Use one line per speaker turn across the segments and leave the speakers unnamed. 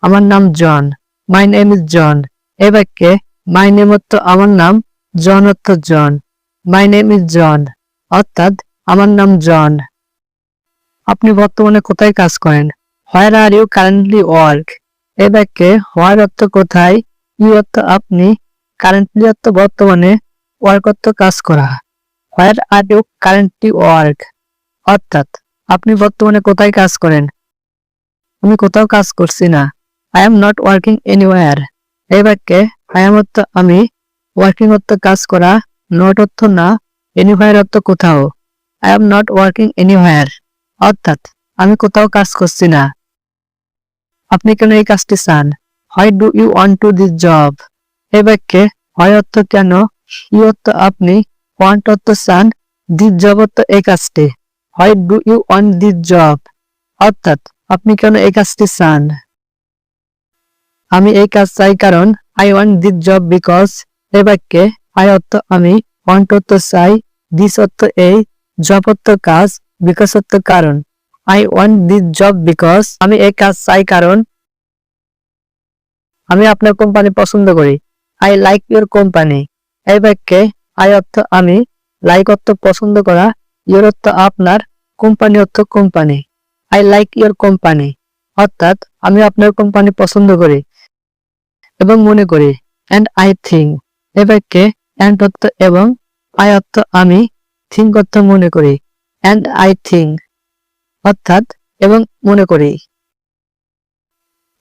আমার নাম জন। My name is জন। এই বাক্যে মাই নেম অর্থ আমার নাম, জন অর্থ জন। মাই নেম ইজ জন অর্থাৎ আমার নাম জন। আপনি বর্তমানে কোথায় কাজ করেন? হোয়ার আর ইউ কারেন্টলি ওয়ার্ক। এই বাক্যে হোয়ার অর্থ কোথায়, ইউ অর্থ আপনি, কারেন্টলি অর্থ বর্তমানে, ওয়ার্ক অর্থ কাজ করা। হোয়ার আর ইউ কারেন্টলি ওয়ার্ক অর্থাৎ আপনি বর্তমানে কোথায় কাজ করেন? আমি কোথাও কাজ করছি না। I am not working anywhere. এই বাক্যে আই এম অর্থ আমি, ওয়ার্কিং অর্থ কাজ করা, নট অর্থ না, এনিওয়্যার অর্থ কোথাও। I am not working anywhere অর্থাৎ আমি কোথাও কাজ করছি না। আপনি কেন এই কাজটি চান? Why do you want to this job. এই বাক্যে হোয়াই অর্থ কেন, ইউ অর্থ আপনি, ওয়ান্ট অর্থ চান, দিস জব অর্থ এই কাজটি। Why do you want this job অর্থাৎ আপনি কেন এই কাজটি চান? আমি এই কাজ চাই কারণ I want this job because. এই বাক্যে আই অর্থ আমি, ওয়ান্ট অর্থ চাই, দিস অর্থ এই, জব অর্থ কাজ, বিকজ অর্থ কারণ। I want this job because আমি এই কাজ চাই কারণ আমি আপনার কোম্পানি পছন্দ করি। I like your company. এই বাক্যে আই অর্থ আমি, লাইক অর্থ পছন্দ করা, ইউর অর্থ আপনার, কোম্পানি অর্থ company. I like your company অর্থাৎ আমি আপনার কোম্পানি পছন্দ করি এবং মনে করি। And I think. এই বাক্যে অ্যান্ড অর্থ এবং, আই অর্থ আমি, থিঙ্ক অর্থ মনে করি। অ্যান্ড আই থিঙ্ক অর্থাৎ এবং মনে করি।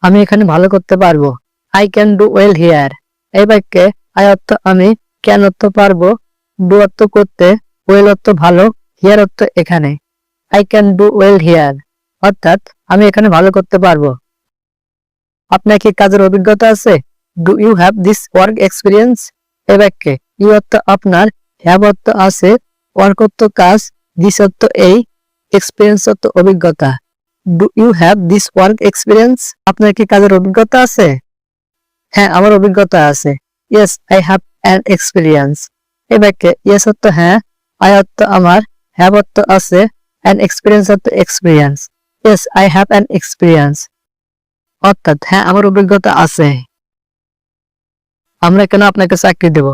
আমি এখানে ভালো করতে পারবো। I can do well here. এই বাক্যে আই অর্থ আমি, ক্যান অর্থ পারবো, ডু অর্থ করতে, ওয়েল অর্থ ভালো, হিয়ার অর্থ এখানে। I can do well here অর্থাৎ আমি এখানে ভালো করতে পারবো। আপনার কি কাজের অভিজ্ঞতা আছে? Do you have this work experience. এই বাক্যে ইউ অর্থ আপনার, হ্যাভ অর্থ আছে, ওয়ার্ক অর্থ কাজ, দিস অর্থ এই, এক্সপিরিয়েন্স অর্থ অভিজ্ঞতা। Do you have this work experience. আপনার কি কাজের অভিজ্ঞতা আছে? হ্যাঁ, আমার অভিজ্ঞতা আছে। Yes I have an experience. এই বাক্যে ইয়েস অর্থ হ্যাঁ, আই অর্থ আমার, হ্যাভ অর্থ আছে, অ্যান এক্সপিরিয়েন্স অর্থ experience. Yes I have an experience অর্থাৎ হ্যাঁ, আমার অভিজ্ঞতা আছে। আমরা কেন আপনাকে চাকরি দেব?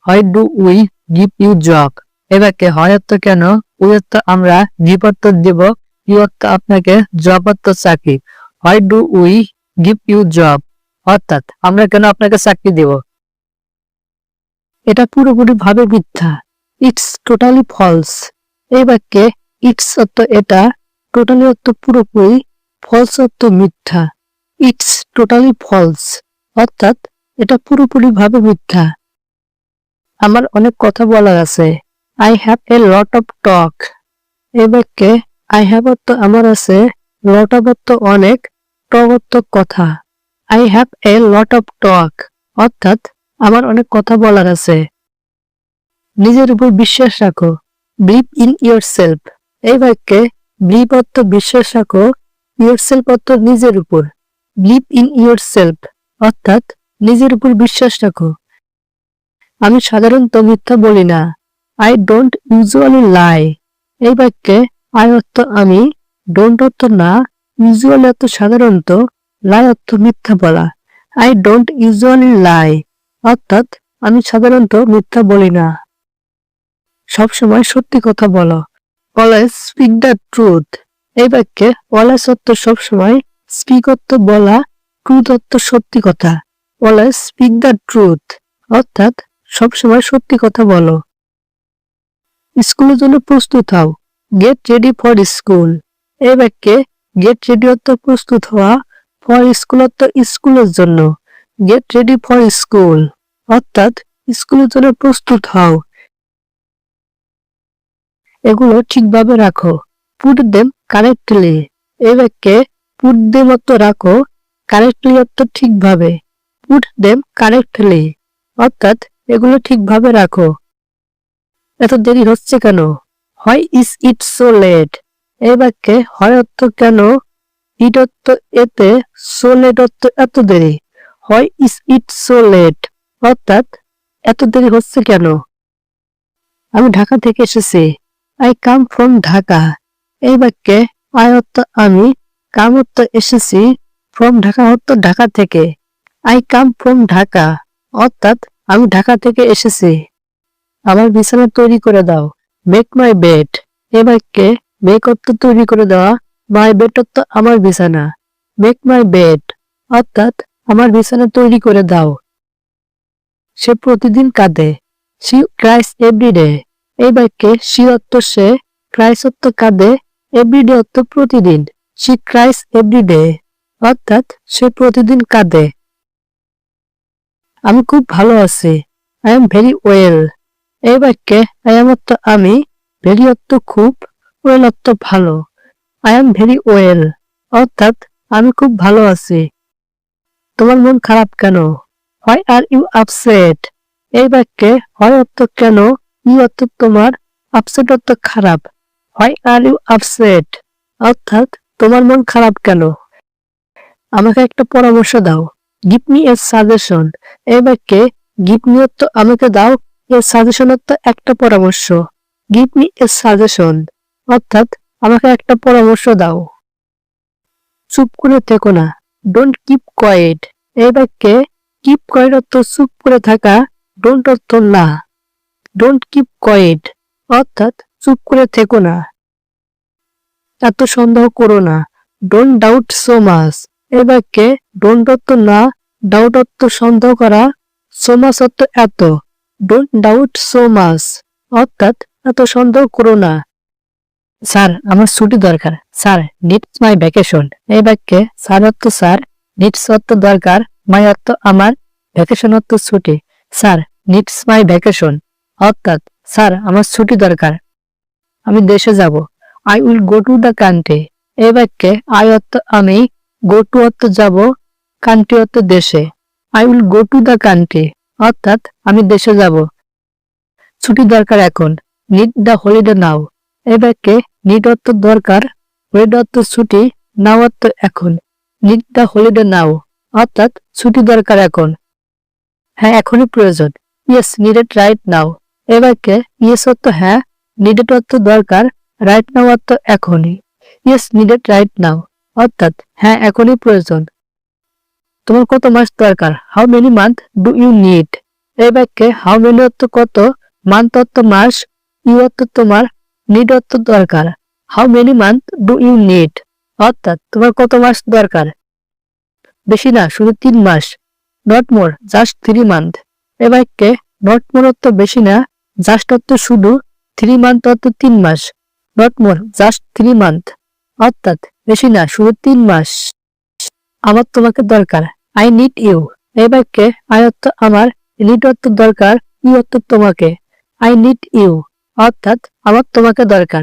Why do we give you job. এই বাক্যে হয় অর্থ কেন, উই অর্থ আমরা, গিভ অর্থ দিব, ইউ অর্থ আপনাকে, জব অর্থ চাকরি। Why do we give you job অর্থাৎ আমরা কেন আপনাকে চাকরি দেব। এটা পুরোপুরি ভাবে মিথ্যা। It's totally false. এই বাক্যে ইটস অর্থ এটা, টোটালি অর্থ পুরোপুরি, ফলস অর্থ মিথ্যা। ইটস টোটালি ফলস অর্থাৎ এটা পুরোপুরি ভাবে মিথ্যা। আমার অনেক কথা বলার আছে। I have A lot of টক। এই বাক্যে আই হ্যাভ অর্থ আমার আছে, লট অফ অর্থ অনেক, টক অর্থ কথা। I have A lot of টক অর্থাৎ আমার অনেক কথা বলার আছে। নিজের উপর বিশ্বাস রাখো। Believe in your self. এই বাক্যে বিলিভ অর্থ বিশ্বাস রাখো, ইয়োর সেলফ অর্থ নিজের উপর। বিলিভ ইন ইয়োর সেলফ অর্থাৎ নিজের উপর বিশ্বাস রাখো। আমি সাধারণত মিথ্যা বলি না। আই ডোন্ট ইউজুয়ালি লাই। এই বাক্যে আই অর্থ আমি, ডোন্ট অর্থ না, ইউজুয়ালি অর্থ সাধারণত, লাই অর্থ মিথ্যা বলা। আই ডোন্ট ইউজুয়ালি লাই অর্থাৎ আমি সাধারণত মিথ্যা বলি না। সবসময় সত্যি কথা বলো। Always speak the truth. এই বাক্যে অলওয়েজ অর্থ সবসময়, স্পিক অর্থ বলা, ট্রুথ অর্থ সত্যি কথা। অলওয়েজ স্পিক দ্য ট্রুথ অর্থাৎ সবসময় সত্যি কথা বলো। স্কুলের জন্য প্রস্তুত হও। Get ready for school. এই বাক্যে গেট রেডি অর্থ প্রস্তুত হওয়া, ফর স্কুল অর্থ স্কুলের জন্য। গেট রেডি ফর স্কুল অর্থাৎ স্কুলের জন্য প্রস্তুত হও। এগুলো ঠিকভাবে রাখো। Put them correctly. এই বাক্যে পুট দেম অর্থ রাখো, কারেক্টলি অর্থ ঠিকভাবে। পুট দেম কারেক্টলি অর্থাৎ এগুলো ঠিকভাবে রাখো। এত দেরি হচ্ছে কেন? Why is it so late. এই বাক্যে হয় অর্থ কেন, ইট অর্থ এতে, সো লেট অর্থ এত দেরি। Why is it so late অর্থাৎ এত দেরি হচ্ছে কেন। আমি ঢাকা থেকে এসেছি। I come from Dhaka. এই বাক্যে আই অর্থ আমি, কাম অর্থ এসেছি, ফ্রম ঢাকা অর্থ ঢাকা থেকে। আই কাম ফ্রম ঢাকা অর্থাৎ আমি ঢাকা থেকে এসেছি। আমার বিছানা তৈরি করে দাও। Make my bed. এ বাক্যে মেক অর্থ তৈরি করে দেওয়া, মাই বেড অর্থ আমার বিছানা। মেক মাই বেড অর্থাৎ আমার বিছানা তৈরি করে দাও। সে প্রতিদিন কাঁদে। She cries everyday. এই বাক্যে শি অর্থ সে, ক্রাইস অর্থ কাঁদে, এভরিডে অর্থ প্রতিদিন। শি ক্রাইস এভরিডে অর্থাৎ সে প্রতিদিন কাঁদে। আমি খুব ভালো আছি। I am very well. এই বাক্যে আই এম অর্থ আমি, ভেরি অর্থ খুব, ওয়েল অর্থ ভালো। আই এম ভেরি ওয়েল অর্থাৎ আমি খুব ভালো আছি। তোমার মন খারাপ কেন? Why are you upset. এই বাক্যে হয় অর্থ কেন, ইউ অর্থ তোমার, আপসেট অর্থ খারাপ। হোয়াই আর ইউ আপসেট অর্থাৎ তোমার মন খারাপ কেন? আমাকে একটা পরামর্শ দাও। Give me a suggestion. এই বাক্যে গিভ মি অর্থ আমাকে দাও, এ সাজেশন অর্থ একটা পরামর্শ। গিভ মি এ সাজেশন অর্থাৎ আমাকে একটা পরামর্শ দাও। চুপ করে থেকো না। Don't keep coed. এই বাক্যে কিপ কোয়েট অর্থ চুপ করে থাকা, ডোন্ট অর্থ না। ডোন্ট কিপ কোয়েট অর্থাৎ চুপ করে থেকো না। এত সন্দেহ করো না। Don't doubt so much. এই বাক্যে ডোন্ট অর্থ না, ডাউট অর্থ সন্দেহ করা, সো মাচ অর্থ এত। ডোন্ট ডাউট সো মাচ অর্থাৎ এত সন্দেহ করো না। স্যার আমার ছুটি দরকার। স্যার নিডস মাই ভ্যাকেশন। এই বাক্যে স্যার অর্থ স্যার, নিডস অর্থ দরকার, মাই অর্থ আমার, ভ্যাকেশন অর্থ ছুটি। স্যার নিডস মাই ভ্যাকেশন অর্থাৎ স্যার আমার ছুটি দরকার। আমি দেশে যাব। I will go to the country. এই বাক্যে আই অর্থ আমি, গো টু অর্থ যাব, কান্ট্রি অর্থ দেশে। I will go to the country অর্থাৎ আমি দেশে যাব। ছুটি দরকার এখন। নিড দ্য হলিডে নাও। এই বাক্যে নিড অর্থ দরকার, হলিডে অর্থ ছুটি, নাও অর্থ এখন। নিড দ্য হলিডে নাও অর্থাৎ ছুটি দরকার এখন। হ্যাঁ এখনই প্রয়োজন। Yes needed right now. এই বাক্যে ইয়েস অর্থ হ্যাঁ, নিডেড অর্থ দরকার, রাইট নাও অর্থ এখনই। ইয়েস নিডেড রাইট নাও অর্থাৎ হ্যাঁ এখনই প্রয়োজন। তোমার কত মাস দরকার? How many month do you need. এই বাক্যে হাউ মেনি অর্থ কত, মান্থ অর্থ মাস, ইউ অর্থ তোমার, নিড অর্থ দরকার। How many month do you need অর্থাৎ তোমার কত মাস দরকার? বেশি না, শুধু 3 মাস। Not more, just 3 month. এ বাক্যে নট মোর অর্থ বেশি না, জাস্ট অর্থ শুধু, 3 মান্থ অর্থ 3 মাস। নট মোর, জাস্ট 3 মান্থ অর্থাৎ বেশি না, শুধু 3 মাস। আমার তোমাকে দরকার। I need you. এই বাক্যে আই অর্থ আমার, নিড অর্থ দরকার, ইউ অর্থ তোমাকে। আই নিড ইউ অর্থাৎ আমার তোমাকে দরকার।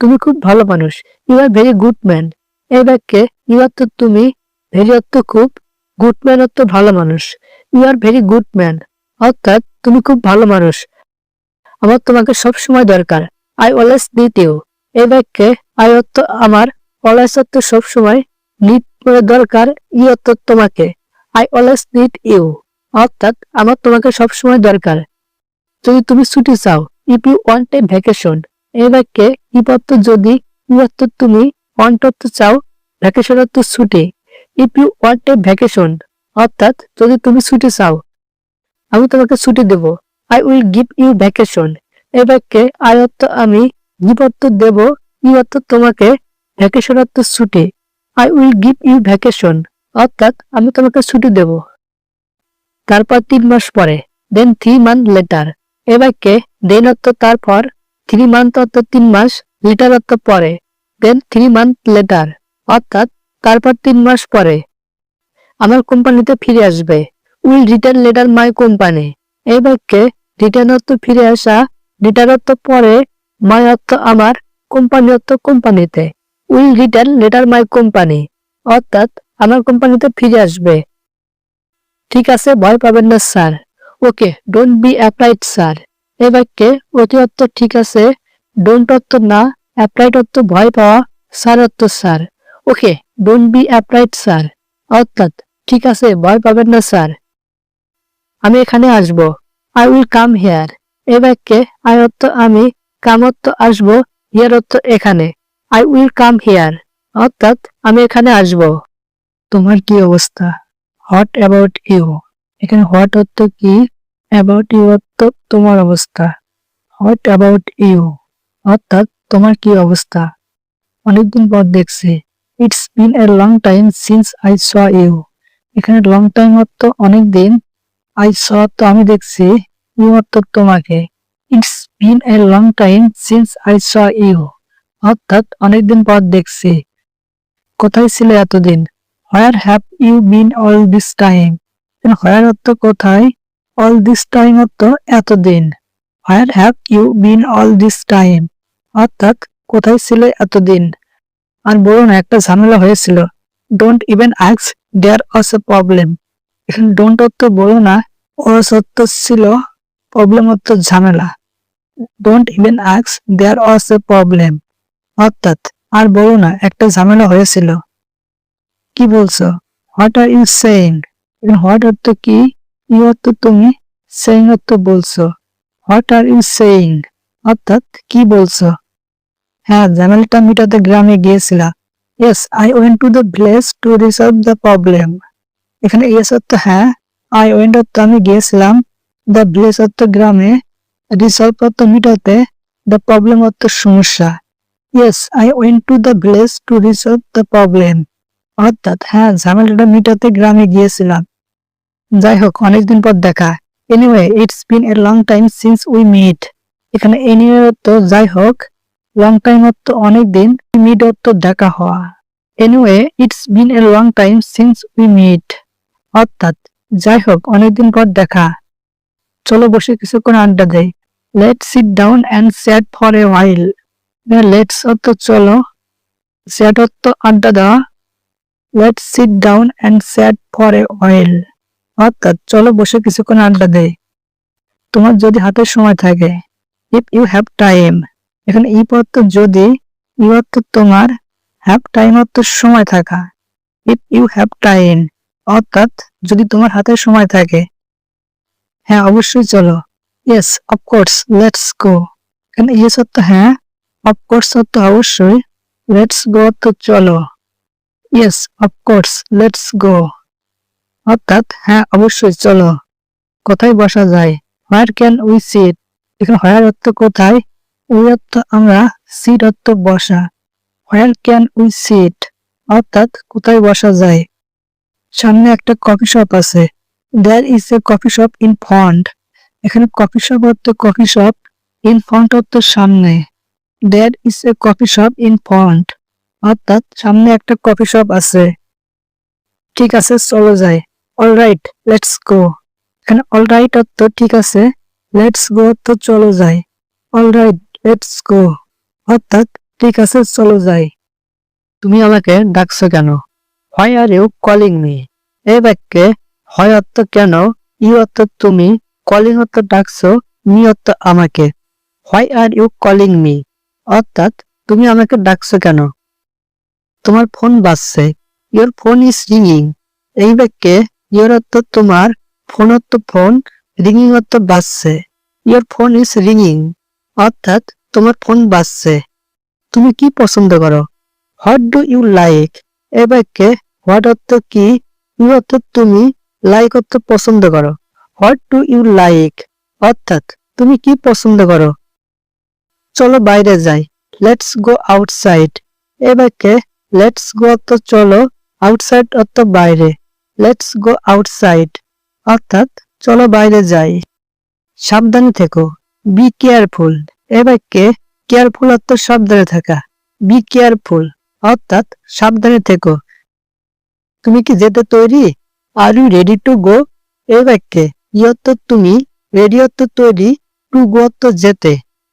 তুমি খুব ভালো মানুষ। You are very good man. এই বাক্যে ইউ অর্থ তুমি, ভেরি অর্থ খুব, গুড ম্যান অর্থ ভালো মানুষ। You are very good man অর্থাৎ তুমি খুব ভালো মানুষ। আমার তোমাকে সব সময় দরকার। I always need you. এই বাক্যে আই অর্থ আমার, অলওয়েজ অর্থ সব সময়, নিড দরকার, ই অর্থ তোমাকে। আই অলওয়েজ নিড ইউ অর্থাৎ আমার তোমাকে সব সময় দরকার। যদি তুমি ছুটি চাও। If you want a vacation. এই বাক্যে ইফ অর্থ যদি, ইউ অর্থ তুমি, ওয়ান্ট অর্থ চাও, ভ্যাকেশন অর্থ ছুটি। If you want a vacation অর্থাৎ যদি তুমি ছুটি চাও। আমি তোমাকে ছুটি দেব। I will give you vacation. এই বাক্যে আই অর্থ আমি, গিভ অর্থ দেব, ইউ অর্থ তোমাকে, ভ্যাকেশন অর্থ ছুটি। I will give you vacation অর্থাৎ আমি তোমাকে ছুটি দেব। তারপর 3 মাস পরে। দেন 3 মান্থ লেটার। এ বাক্যে দেন অর্থ তারপর, 3 মান্থ অর্থ 3 মাস, লেটার অর্থ পরে। দেন 3 মান্থ লেটার অর্থাৎ তারপর 3 মাস পরে। আমার কোম্পানিতে ফিরে আসবে। Will return letter my company. এই বাক্যে রিটার্ন অর্থ ফিরে আসা, লেটার অর্থ পরে, মাই অর্থ আমার, কোম্পানি অর্থ কোম্পানিতে। Will return letter my company অর্থাৎ আমার কোম্পানিতে ফিরে আসবে। ঠিক আছে, ভয় পাবেন না sir. Okay don't be applied sir. এই বাক্যে ওকে অর্থ ঠিক আছে, ডোন্ট অর্থ না, অ্যাপ্লাইড অর্থ ভয় পাওয়া, স্যার অর্থ sir. Okay don't be applied sir অর্থাৎ ঠিক আছে, ভয় পাবেন না স্যার। আমি এখানে আসব। I will come here. এই বাক্যে আই অর্থ আমি, কাম অর্থ আসব, হিয়ার অর্থ এখানে। আই উইল কাম হিয়ার অর্থাৎ আমি এখানে আসব। তোমার কি অবস্থা? What about you? এখানে হোয়াট অর্থ কি, অ্যাবাউট ইউ অর্থ তোমার অবস্থা। হোয়াট অ্যাবাউট ইউ অর্থাৎ তোমার কি অবস্থা। অনেকদিন পর দেখছি। It's been a long time since I saw you. এখানে লং টাইম অর্থ অনেকদিন, আই স তো আমি দেখছি, ইউ অর্থ তোমাকে। It's been a long time since I saw you অর্থাৎ অনেকদিন পর দেখছি। কোথায় ছিলে এতদিন? Where have you been all this time? Where অর্থ কোথায়, অল দিস টাইম অর্থ এতদিন। Where have you been all this time অর্থাৎ কোথায় ছিলে এতদিন। আর বলো না, একটা ঝামেলা হয়েছিল। Don't even ask, there was a problem. এখানে ডোন্ট অর্থ বলো না, ওয়াজ অর্থ ছিল, প্রবলেম অর্থ ঝামেলা। Don't even ask, there was a problem অর্থাৎ আর বলো না, একটা ঝামেলা হয়েছিল। কি বলছো? What are you saying? What অর্থ কি, ইউ অর্থ তুমি, সেইং অর্থ বলছো। হোয়াট আর ইউ সেইং অর্থাৎ কি বলছো। হ্যাঁ, ঝামেলাটা মিটাতে গ্রামে গিয়েছিলাম। Yes, I went to the village to resolve the problem. এখানে ইয়েস অর্থ হ্যাঁ, আই ওয়েন্ট অর্থ আমি গিয়েছিলাম, দ্য ভিলেজ অর্থ গ্রামে, রিসলভ অর্থ মিটাতে, দ্য প্রবলেম অর্থ সমস্যা। Yes, I went to the village to resolve the problem অর্থাৎ হ্যাঁ, ঝামেলাটা মিটাতে গ্রামে গিয়েছিলাম। যাই হোক, অনেকদিন পর দেখা। Anyway, it's been a long time since we meet. এখানে এনিওয়ে অর্থ যাই হোক, লং টাইম অর্থ অনেকদিন, মিট অর্থ দেখা হওয়া। Anyway, it's been a long time since we meet অর্থাৎ যাই হোক, অনেকদিন পর দেখা। চলো বসে কিছুক্ষণ আড্ডা দেই। Let's sit down and chat for a while. Let's অর্থ চলো, চ্যাট অর্থ আড্ডা দেওয়া। Let's sit down and chat for a while অর্থাৎ চলো বসে কিছুক্ষণ আড্ডা দেই। তোমার যদি হাতে সময় থাকে। If you have time. এখানে ইফ অর্থ যদি, ইউ অর্থ তোমার, হ্যাভ টাইম অর্থ সময় থাকা। ইফ ইউ হ্যাভ টাইম অর্থাৎ যদি তোমার হাতে সময় থাকে। হ্যাঁ, অবশ্যই চলো। Yes, of course, let's go. এখানে ইয়েস অর্থ হ্যাঁ, অফকোর্স অর্থ অবশ্যই, লেটস গো অর্থ চলো। ইয়েস, অফকোর্স, লেটস গো অর্থাৎ হ্যাঁ, অবশ্যই চলো। কোথায় বসা যায়? Where can we seat? এখানে হোয়ার অর্থ কোথায়, উই অর্থ আমরা, সিট অর্থ বসা। হোয়ার ক্যান উই সিট অর্থাৎ কোথায় বসা যায়। সামনে একটা কফি শপ আছে। There is a coffee shop in front. এখানে কফি শপ অর্থ কফি শপ, ইন ফ্রন্ট অর্থ সামনে। There is a coffee shop in front অর্থাৎ সামনে একটা কফি শপ আছে। ঠিক আছে, চলো যাই। Alright, let's go. এখানে অলরাইট অর্থ ঠিক আছে, লেটস গো অর্থ চলো যাই। অলরাইট, লেটস গো অর্থাৎ ঠিক আছে, চলো যাই। তুমি আমাকে ডাকছো কেন? Why are you calling me? এই বাক্যে হয় অর্থ কেন, ইউ অর্থ তুমি, কলিং অর্থ ডাকছো, মি অর্থ আমাকে। Why are you calling me অর্থাৎ তুমি আমাকে ডাকছো কেন। তোমার ফোন বাজছে। ইয়োর ফোন ইজ রিংিং। এই বাক্যে ইয়োর অর্থ তোমার, ফোন অর্থ ফোন, রিংিং অর্থ বাজছে। ইয়োর ফোন ইজ রিংিং অর্থাৎ তোমার ফোন বাজছে। তুমি কি পছন্দ করো? What do you like? এই বাক্যে হোয়াট অর্থ কি, ইউ অর্থ তুমি, লাইক অর্থ পছন্দ করো। হোয়াট ডু ইউ লাইক অর্থাৎ তুমি কি পছন্দ করো। চলো বাইরে যাই। Let's go outside. এই বাক্যে লেটস গো অর্থ চলো, আউটসাইড অর্থ বাইরে। লেটস গো আউটসাইড অর্থাৎ চলো বাইরে যাই। সাবধানে থেকো। Be careful. এই বাক্যে কেয়ারফুল অর্থ সাবধানে থাকা। বি কেয়ারফুল অর্থাৎ সাবধানে থেকো। তুমি কি যেতে তৈরি? Are you ready to go? এই বাক্যে ই অর্থ তুমি, রেডি অর্থ তৈরি, টু গো অর্থ যেতে।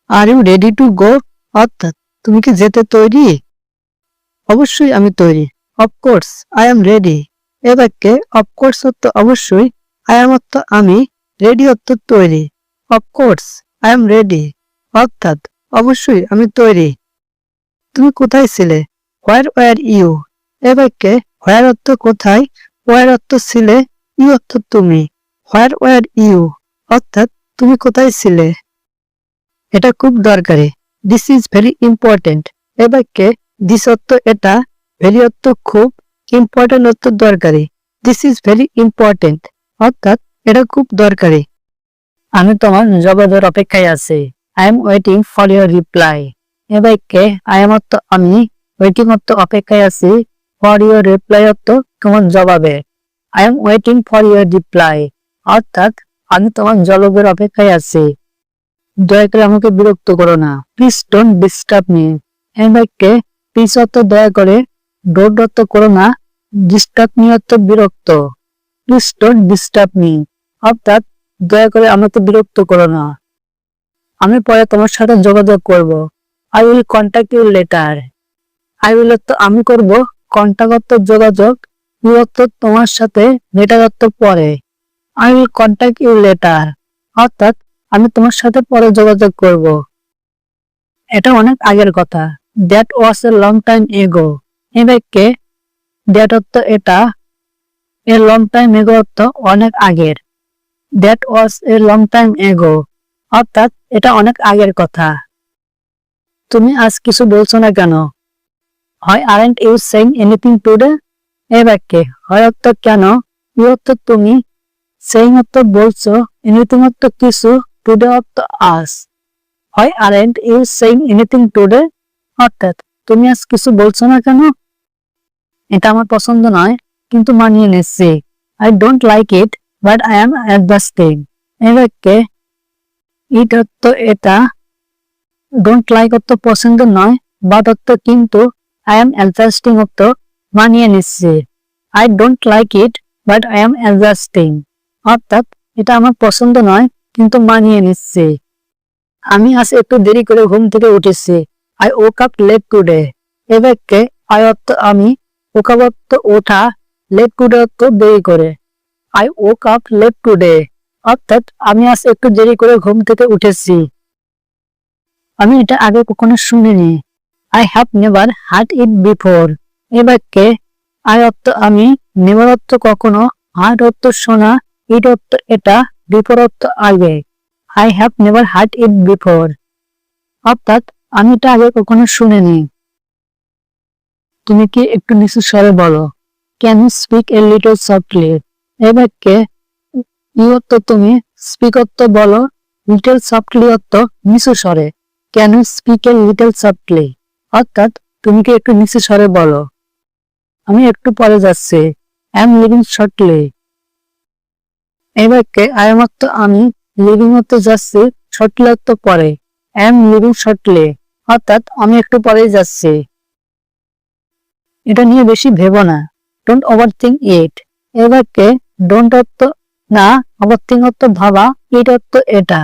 Are you ready to go অর্থাৎ তুমি কি যেতে তৈরি? অবশ্যই আমি তৈরি। Of course I am ready. এ বাক্যে অফকোর্স অর্থ অবশ্যই, আই এম অর্থ আমি, রেডি অর্থ তৈরি। অফকোর্স আই এম রেডি অর্থাৎ অবশ্যই আমি তৈরি। তুমি কোথায় ছিলে? Where were you? এ বাক্যে হোয়ার অর্থ কোথায়, ওয়ার অর্থ ছিলে, ইউ অর্থ তুমি। হোয়ার ওয়ার ইউ অর্থাৎ তুমি কোথায় ছিলে। এটা খুব দরকারি। This is very important. এ বাক্যে দিস অর্থ এটা, ভেরি অর্থ খুব, ইম্পর্টেন্ট অর্থ দরকারি। দিস ইজ ভেরি ইম্পর্টেন্ট অর্থাৎ এটা খুব দরকারি। আমি তোমার জবাবের অপেক্ষায় আছি। I am waiting for your reply. এ বাক্যে আই এম অর্থ আমি, ওয়েটিং অর্থ অপেক্ষায় আছি, ফর ইউর রিপ্লাই অর্থ তোমার জবাবে। I am waiting for your reply অর্থাৎ আমি তোমার জবাবের অপেক্ষায় আছি। দয়া করে আমাকে বিরক্ত করো না। Please don't disturb me. এই বাক্যে প্লিজ অর্থ দয়া করে, ডোন্ট অর্থ করো না, ডিস্টার্ব মি অর্থ বিরক্ত। প্লিজ ডোন্ট ডিস্টার্ব মি অর্থাৎ দয়া করে আমাকে বিরক্ত করো না। আমি পরে তোমার সাথে যোগাযোগ করব। I will contact you later. I will অর্থ আমি করব, কন্ট্যাক্ট অর্থ যোগাযোগ, ইউ অর্থ তোমার সাথে, লেটার অর্থ পরে। I will contact you later অর্থাৎ আমি তোমার সাথে পরে যোগাযোগ করব। এটা অনেক আগের কথা। That was A long time এগো। এই বাক্যে দ্যাট অর্থ এটা, এ লং টাইম এগো অর্থ অনেক আগের। That was A long time এগো অর্থাৎ এটা অনেক আগের কথা। তুমি আজ কিছু বলছো না কেন? Why aren't you saying anything today. এই বাক্যে হয় অর্থ কেন, ইউ অর্থ তুমি, সেইং অর্থ বলছো, এনিথিং অর্থ কিছু, টুডে অর্থ আজ। Why aren't you saying anything today অর্থাৎ তুমি আজ কিছু বলছো না কেন? এটা আমার পছন্দ নয় কিন্তু মানিয়ে নিচ্ছি। I don't like it but I am adjusting. এই বাক্যে ইট অর্থ এটা, ডোন্ট লাইক অর্থ পছন্দ নয়, বাট অর্থ কিন্তু, আই এম অ্যাডজাস্টিং অর্থ মানিয়ে নিচ্ছি। I don't like it but I am adjusting অর্থাৎ এটা আমার পছন্দ নয় কিন্তু মানিয়ে নিচ্ছি। আমি আজ একটু দেরি করে ঘুম থেকে উঠেছি। I woke up late today। এ বাক্যে আই অর্থ আমি, woke up অর্থ ওঠা, late today অর্থ দেরি করে। I woke up late today অর্থাৎ আমি আজ একটু দেরি করে ঘুম থেকে উঠেছি। আমি এটা আগে কখনো শুনিনি। I have never heard it before. এ বাক্যে আই অর্থ আমি, নেভার অর্থ কখনো, হার্ড অর্থ শোনা, ইট অর্থ এটা, বিফোর অর্থ আগে। I have never heard it before অর্থাৎ আমি এটা আগে কখনো শুনিনি। তুমি কি একটু নিচু স্বরে বলো? Can you speak a little softly. এ বাক্যে ইউ অর্থ তুমি, স্পিক অর্থ বলো, লিটল সফটলি অর্থ নিচু স্বরে। Can you speak a little softly অর্থাৎ তুমি কি একটু নিচু স্বরে বলো। আমি একটু পরে যাচ্ছি। I M living shortly. এই বাক্যে আই এম অর্থ আমি, লিভিং অর্থ যাচ্ছি, শর্টলি অর্থ পরে। আই এম লিভিং শর্টলি অর্থাৎ আমি একটু পরেই যাচ্ছি। এটা নিয়ে বেশি ভেবো না। ডোন্ট ওভারথিংক ইট। এই বাক্যে ডোন্ট অর্থ না, ওভারথিংক অর্থ ভাবা, ইট অর্থ এটা।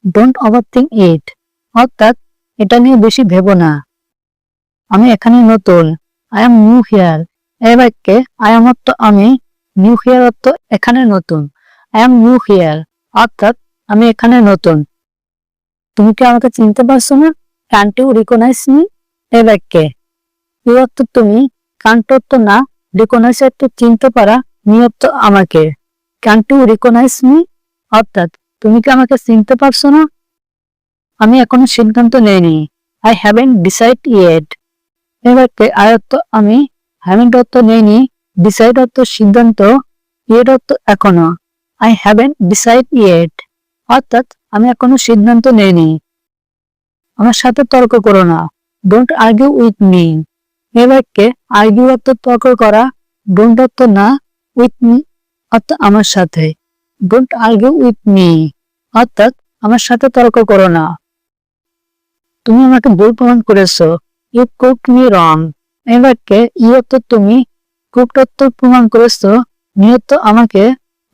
ডোন্ট ওভারথিংক ইট অর্থাৎ এটা নিয়ে বেশি ভেবো না। আমি এখানে নতুন। I am new here. এই বাক্যে আই এম অর্থ আমি, নিউ হিয়ার অর্থ এখানে নতুন। আই এম নিউ হিয়ার অর্থাৎ আমি এখানে নতুন। তুমি কি আমাকে চিনতে পারছো না? Can't you recognise me. এই বাক্যে ইউ অর্থ তুমি, কান্ট অর্থ না, রিকগনাইজ অর্থ চিনতে পারা, মি অর্থ আমাকে। ক্যান্ট ইউ রিকগনাইজ মি অর্থাৎ তুমি কি আমাকে চিনতে পারছো না? আমি এখনো সিদ্ধান্ত নেইনি। I haven't decide yet. এই বাক্যে আই অর্থ আমি, হ্যাভেন্ট অর্থ নেইনি, ডিসাইড অর্থ সিদ্ধান্ত, ইয়েট অর্থ এখনো। আই হ্যাভেন্ট ডিসাইড ইয়েট অর্থাৎ আমি এখনো সিদ্ধান্ত নেইনি। আমার সাথে তর্ক করো না। Don't argue with me. এই বাক্যে আর্গিউ অর্থ তর্ক করা, ডোন্ট অর্থ না, উইথ মি অর্থ আমার সাথে। ডোন্ট আর্গিউ উইথ মি অর্থাৎ আমার সাথে তর্ক করো না। তুমি আমাকে ভুল প্রমাণ করেছো। You proved me wrong. এই বাক্যে ইউ অর্থ তুমি, প্রুভড অর্থ প্রমাণ করেছো, মি অর্থ আমাকে,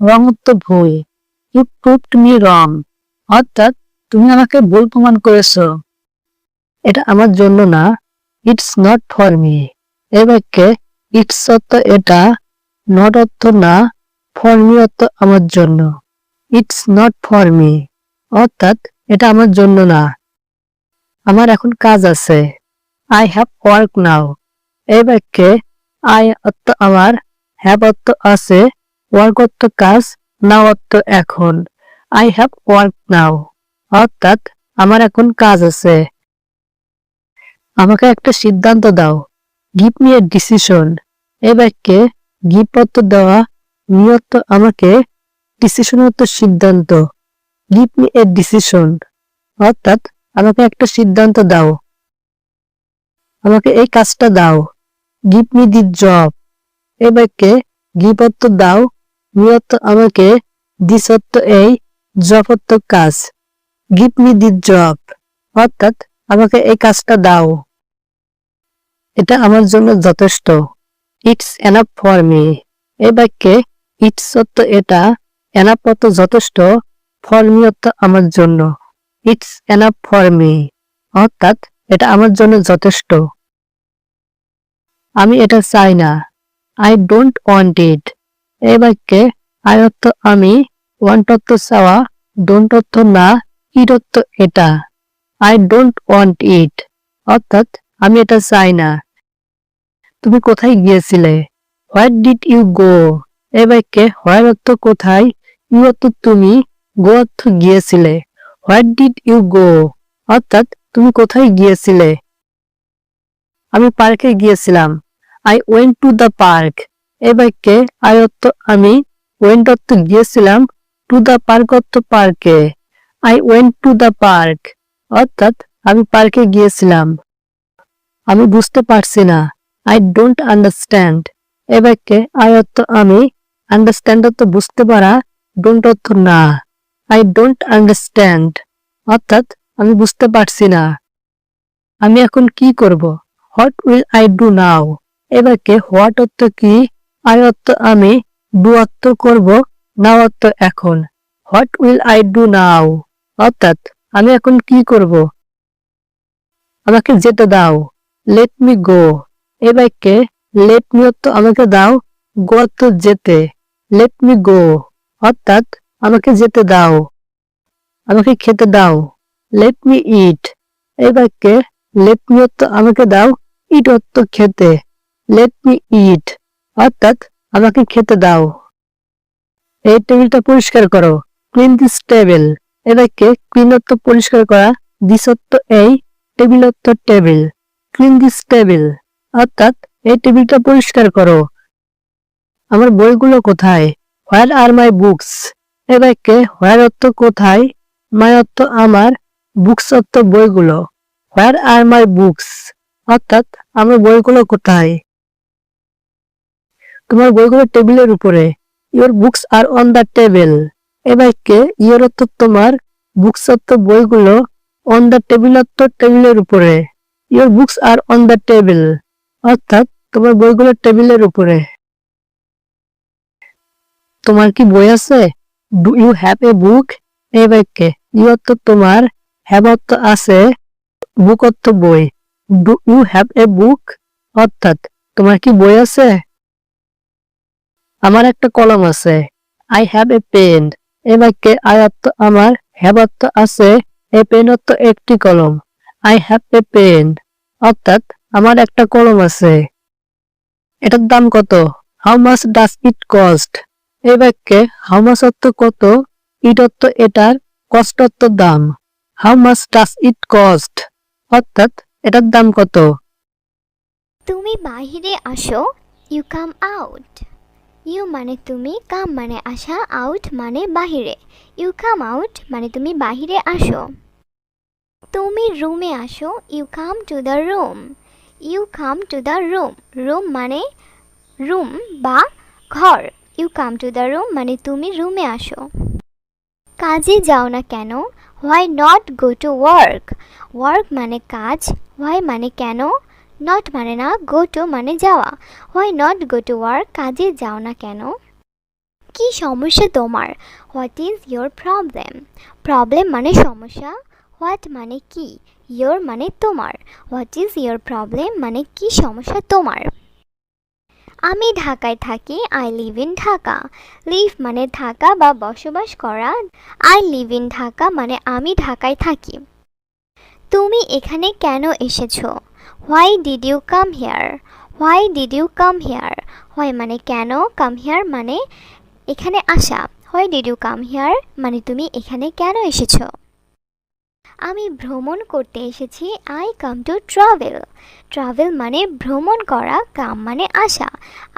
রং অর্থ ভুল। ইউ প্রুভড মি রং অর্থাৎ তুমি আমাকে ভুল প্রমাণ করেছো। এটা আমার জন্য না। It's not for me. এই বাক্যে ইটস অর্থ এটা, নট অর্থ না, ফর মি অর্থ আমার জন্য। ইটস নট ফর মি অর্থাৎ এটা আমার জন্য না। আমার এখন কাজ আছে। আই হ্যাভ ওয়ার্ক নাও। এই বাক্যে আই অর্থ আমার, হ্যাভ অর্থ আছে, ওয়ার্ক অর্থ কাজ, নাও অর্থ এখন। আই হ্যাভ ওয়ার্ক নাও অর্থাৎ আমার এখন কাজ আছে। আমাকে একটা সিদ্ধান্ত দাও। Give me a decision. এই বাক্যে গিভ অর্থ দেওয়া, মি অর্থ আমাকে, ডিসিশন অর্থ সিদ্ধান্ত। গিভ মি এ ডিসিশন অর্থাৎ আমাকে একটা সিদ্ধান্ত দাও, আমাকে এই কাজটা দাও। Give me the job. এই বাক্যে গিভ অর্থ দাও, মি অর্থ আমাকে, দিস অর্থ এই, জব অর্থ কাজ। গিভ মি দি জব অর্থাৎ আমাকে এই কাজটা দাও, এটা আমার জন্য যথেষ্ট। It's enough for me. এই বাক্যে ইটস অর্থ এটা, এনাফ অর্থ যথেষ্ট, ফর মি অর্থ আমার জন্য। ইটস এনাফ ফর মি অর্থাৎ এটা আমার জন্য যথেষ্ট। আমি এটা চাই না। আই ডোন্ট ওয়ান্ট ইট। এই বাক্যে আই অর্থ আমি, ওয়ান্ট অর্থ চাওয়া, ডোন্ট অর্থ না, ইট অর্থ এটা। আই ডোন্ট ওয়ান্ট ইট অর্থাৎ আমি এটা চাই না। তুমি কোথায় গিয়েছিলে? Where did you go. এই বাক্যে হোয়ার অর্থ কোথায়, ইউ অর্থ তুমি, গো অর্থ গিয়েছিলে। হোয়ার ডিড ইউ গো অর্থাৎ তুমি কোথায় গিয়েছিলে? আমি পার্কে গিয়েছিলাম। I went to the park. এই বাক্যে আই অর্থ আমি, ওয়েন্ট অর্থ গিয়েছিলাম, টু দ্য পার্ক অর্থ পার্কে। I went to the park অর্থাৎ আমি পার্কে গিয়েছিলাম। আমি বুঝতে পারছি না। I don't understand. এ বাক্যে আই অর্থ আমি, আন্ডারস্ট্যান্ড অর্থ বুঝতে পারা, ডোন্ট অর্থ না। আই ডোন্ট আন্ডারস্ট্যান্ড অর্থাৎ আমি বুঝতে পারছি না। আমি এখন কি করব? What will I do now. এ বাক্যে হোয়াট অর্থ কি, আই অর্থ আমি, ডু অর্থ করব, নাও অর্থ এখন। হোয়াট উইল আই ডু নাও অর্থাৎ আমি এখন কি করব? আমাকে যেতে দাও। Let me go. এ বাক্যে লেট মি অর্থ আমাকে দাও, গো অর্থ যেতে। লেট মি গো অর্থাৎ আমাকে যেতে দাও, আমাকে খেতে দাও। লেট মি ইট। এই বাক্যে লেট মি অর্থ আমাকে দাও, ইট অর্থ খেতে। লেট মি ইট অর্থাৎ আমাকে খেতে দাও। এই টেবিলটা পরিষ্কার করো। Clean this table. এই বাক্যে ক্লিন অর্থ পরিষ্কার করা, দিস অর্থ এই, টেবিল অর্থ টেবিল। ক্লিন দিস টেবিল অর্থাৎ এই টেবিলটা পরিষ্কার করো। আমার বইগুলো কোথায়? হোয়ার আর মাই বুকস। এ বাক্যে হোয়ার অর্থ কোথায়, মাই অর্থ আমার, বুকস অর্থ বইগুলো। হোয়ার আর মাই বুকস অর্থাৎ আমার বইগুলো কোথায়? তোমার বইগুলো টেবিলের উপরে। Your books are on the table. এ বাক্যে ইয়োর অর্থ তোমার, বুকস অর্থ বইগুলো, অন দ্য টেবিল অর্থ টেবিলের উপরে। Your books are on the table অর্থাৎ তোমার বইগুলো টেবিলের উপরে। তোমার কি বই আছে? ডু ইউ হ্যাভ এ বুক। এই বাক্যে ইউ অর্থ তোমার, হ্যাভ অর্থ আছে, বুক অর্থ বই। Do you have a book অর্থাৎ তোমার কি বই আছে? আমার একটা কলম আছে। I have a pen. এই বাক্যে আই অর্থ আমার, হ্যাভ অর্থ আছে, এ পেন অর্থ একটি কলম। আই হ্যাভ এ পেন অর্থাৎ আমার একটা কলম আছে। এটার দাম কত? How much does it cost. এই বাক্যে হাউ মাচ অর্থ কত, ইট অর্থ এটার, কস্ট অর্থ দাম। How much does it cost অর্থাৎ এটার দাম কত?
তুমি বাহিরে আসো। You come out. ইউ মানে তুমি, কাম মানে আসা, আউট মানে বাহিরে। ইউ কাম আউট মানে তুমি বাহিরে আসো। তুমি রুমে আসো। You come to the room. You come to the room. Room মানে রুম বা ঘর। You come to the room মানে তুমি রুমে আসো। কাজে যাও না কেন? Why not go to work. Work মানে কাজ, হোয়াই মানে কেন, নট মানে না, গো টু মানে যাওয়া। Why not go to work, কাজে যাও না কেন? কি সমস্যা তোমার? What is your problem. Problem মানে সমস্যা, হোয়াট মানে কি, ইয়োর মানে তোমার। হোয়াট ইজ ইয়োর প্রবলেম মানে কি সমস্যা তোমার। আমি ঢাকায় থাকি। I live in Dhaka. Live মানে থাকা বা বসবাস করা। আই লিভ ইন ঢাকা মানে আমি ঢাকায় থাকি। তুমি এখানে কেন এসেছো? Why did you come here. Why did you come here. Why মানে কেন, কাম হিয়ার মানে এখানে আসা। Why did you come here মানে তুমি এখানে কেন এসেছো। আমি ভ্রমণ করতে এসেছি। I come to travel. Travel মানে ভ্রমণ করা, কাম মানে আসা।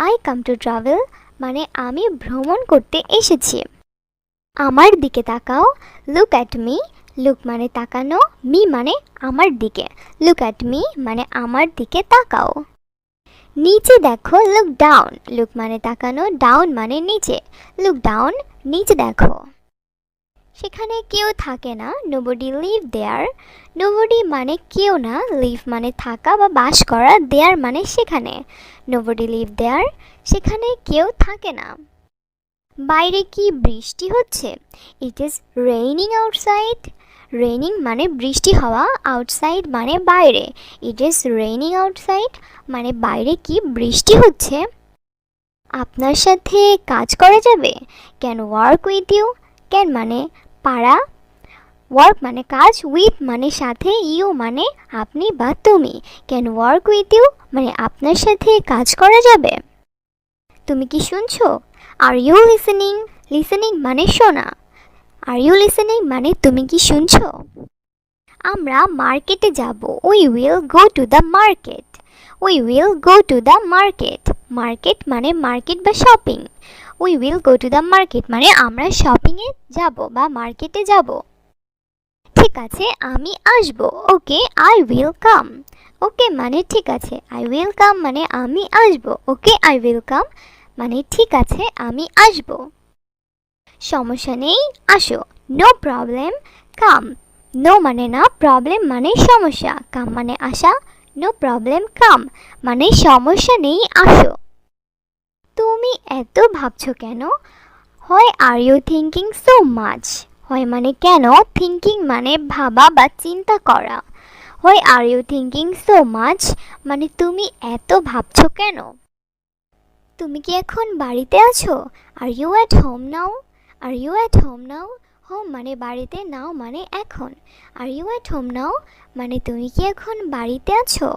আই কাম টু ট্রাভেল মানে আমি ভ্রমণ করতে এসেছি। আমার দিকে তাকাও, লুক অ্যাট মি। লুক মানে তাকানো, মি মানে আমার দিকে। লুক অ্যাট মি মানে আমার দিকে তাকাও। নিচে দেখো, লুক ডাউন। লুক মানে তাকানো, ডাউন মানে নিচে। লুক ডাউন, নিচে দেখো। সেখানে কেউ থাকে না, নোবডি লিভ দেয়ার। নোবডি মানে কেউ না, লিভ মানে থাকা বা বাস করা, দেয়ার মানে সেখানে। নোবডি লিভ দেয়ার, সেখানে কেউ থাকে না। বাইরে কি বৃষ্টি হচ্ছে? It is raining outside. Raining মানে বৃষ্টি হওয়া, আউটসাইড মানে বাইরে। ইট ইজ রেইনিং আউটসাইড মানে বাইরে কি বৃষ্টি হচ্ছে। আপনার সাথে কাজ করা যাবে? Can work with you. Can মানে পারা, ওয়ার্ক মানে কাজ, উইথ মানে সাথে, ইউ মানে আপনি বা তুমি। ক্যান ওয়ার্ক উইথ ইউ মানে আপনার সাথে কাজ করা যাবে। তুমি কি শুনছো? Are you listening. লিসেনিং মানে শোনা। আর ইউ লিসেনিং মানে তুমি কি শুনছো? আমরা মার্কেটে যাব। We will go to the market. We will go to the market. Market মানে মার্কেট বা shopping. We will go to the market মানে আমরা শপিংয়ে যাব বা মার্কেটে যাব। ঠিক আছে, আমি আসব। ওকে, আই উইল কাম। ওকে মানে ঠিক আছে, আই উইল কাম মানে আমি আসব। ওকে, আই উইল কাম মানে ঠিক আছে, আমি আসব। সমস্যা নেই, আসো। নো প্রবলেম, কাম। নো মানে না, প্রবলেম মানে সমস্যা, কাম মানে আসা। নো প্রবলেম, কাম মানে সমস্যা নেই, আসো। তুমি এত ভাবছো কেন? Why are you thinking so much. Why মানে কেন, থিঙ্কিং মানে ভাবা বা চিন্তা করা। Why are you thinking so much মানে তুমি এত ভাবছো কেন। তুমি কি এখন বাড়িতে আছো? Are you at home now. Are you at home now, home মানে বাড়িতে, নাও মানে এখন। Are you at home now মানে তুমি কি এখন বাড়িতে আছো?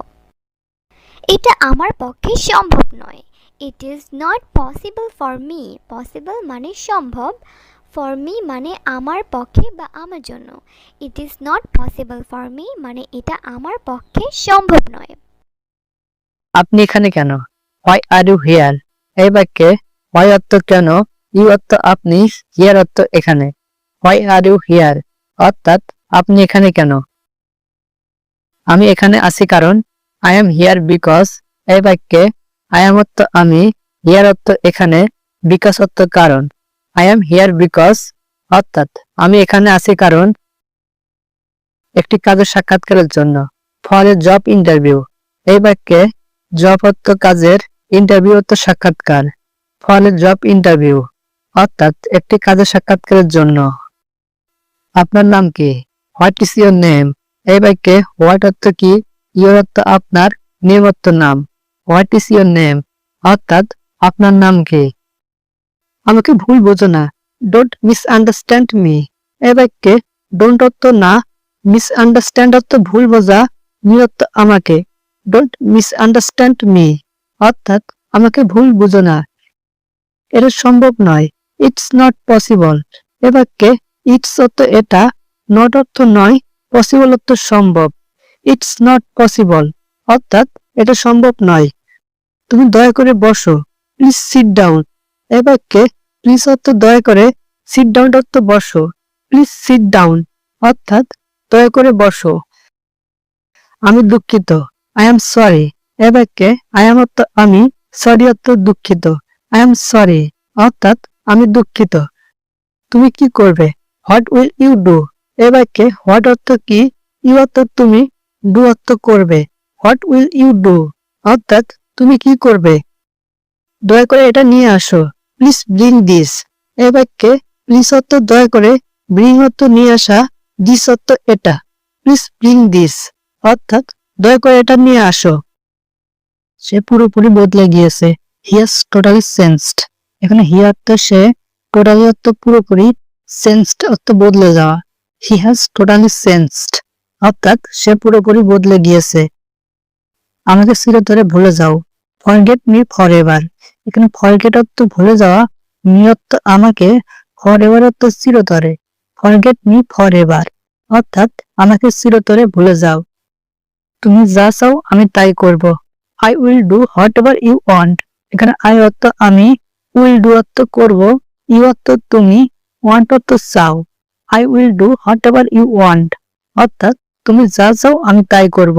এটা আমার পক্ষে সম্ভব নয়। ইট is not possible for me. Possible মানে সম্ভব, ফর মি মানে আমার পক্ষে বা আমার জন্য। It is not possible for me মানে এটা আমার পক্ষে সম্ভব নয়।
আপনি এখানে কেন? Why are you here. এই বাক্যে হোয়াই অর্থ কেন, ইউ অর্থ আপনি, হিয়ার অর্থ এখানে। হোয়াই আর ইউ হিয়ার অর্থাৎ আপনি এখানে কেন। আমি এখানে আছি কারণ, আই এম হিয়ার বিকজ। এই বাক্যে আই এম অর্থ আমি, হিয়ার অর্থ এখানে, বিকজ অর্থ কারণ। আই এম হিয়ার বিকজ অর্থাৎ আমি এখানে আছি কারণ একটি কাজের সাক্ষাৎকারের জন্য। For a job interview. এই বাক্যে জব অর্থ কাজের, ইন্টারভিউ অর্থ সাক্ষাৎকার। ফর এ জব ইন্টারভিউ অর্থাৎ একটি কাজের সাক্ষাৎকারের জন্য। আপনার নাম কি? What is your name. এই বাক্যে হোয়াট অর্থ কি, ইউর অর্থ আপনার, নেম অর্থ নাম। হোয়াট ইজ ইউর নেম অর্থাৎ আপনার নাম কি। আমাকে ভুল বোঝো না, ডোন্ট মিসআন্ডারস্ট্যান্ড মি। এই বাক্যে ডোন্ট অর্থ না, মিসআন্ডারস্ট্যান্ড অর্থ ভুল বোঝা, মি অর্থ আমাকে। ডোন্ট মিসআন্ডারস্ট্যান্ড মি অর্থাৎ আমাকে ভুল বুঝো না। এটা সম্ভব নয়, ইটস নট পসিবল। এ বাক্যে ইটস অর্থ এটা, নট অর্থ নয়, পসিবল অর্থ সম্ভব। ইটস নট পসিবল অর্থাৎ এটা সম্ভব নয়। তুমি দয়া করে বসো, প্লিজ সিট ডাউন। এ বাক্যে প্লিজ অর্থ দয়া করে, সিট ডাউন অর্থ বসো। প্লিজ সিট ডাউন অর্থাৎ দয়া করে বসো। আমি দুঃখিত, আই এম সরি। এ বাক্যে আই এম অর্থ আমি, সরি অর্থ দুঃখিত। আই এম সরি অর্থাৎ আমি দুঃখিত। তুমি কি করবে? What will you do. এ বাক্যে হোয়াট অর্থ কি, ইউ অর্থ তুমি, ডু অর্থ করবে। হোয়াট উইল ইউ ডু অর্থাৎ তুমি কি করবে। দয়া করে এটা নিয়ে আসো, প্লিজ ব্রিং দিস। এ বাক্যে প্লিজ অর্থ দয়া করে, ব্রিং অর্থ নিয়ে আসা, দিস অর্থ এটা। প্লিজ ব্রিং দিস অর্থাৎ দয়া করে এটা নিয়ে আসো। সে পুরোপুরি বদলে গিয়েছে, হি হ্যাজ টোটালি চেঞ্জড। এখানে হি অর্থ সে, টোটালি অর্থ পুরোপুরি, চেঞ্জড অর্থ বদলে যাওয়া। হি হ্যাজ টোটালি চেঞ্জড অর্থাৎ সে পুরোপুরি বদলে গিয়েছে। আমাকে চিরতরে ভুলে যাও, ফরগেট মি ফর এভার। এখানে ফরগেট অর্থ ভুলে যাওয়া, মি অর্থ আমাকে, ফর এভার অর্থ চিরতরে। ফরগেট মি ফর এভার অর্থাৎ আমাকে চিরতরে ভুলে যাও। তুমি যা চাও আমি তাই করব। I will do whatever you want. এখানে আই অর্থ আমি, উইল ডু অর্থ করব, ইউ অর্থ তুমি, ওয়ান্ট অর্থ চাও। I will do whatever you want অর্থাৎ তুমি যা চাও আমি তাই করব।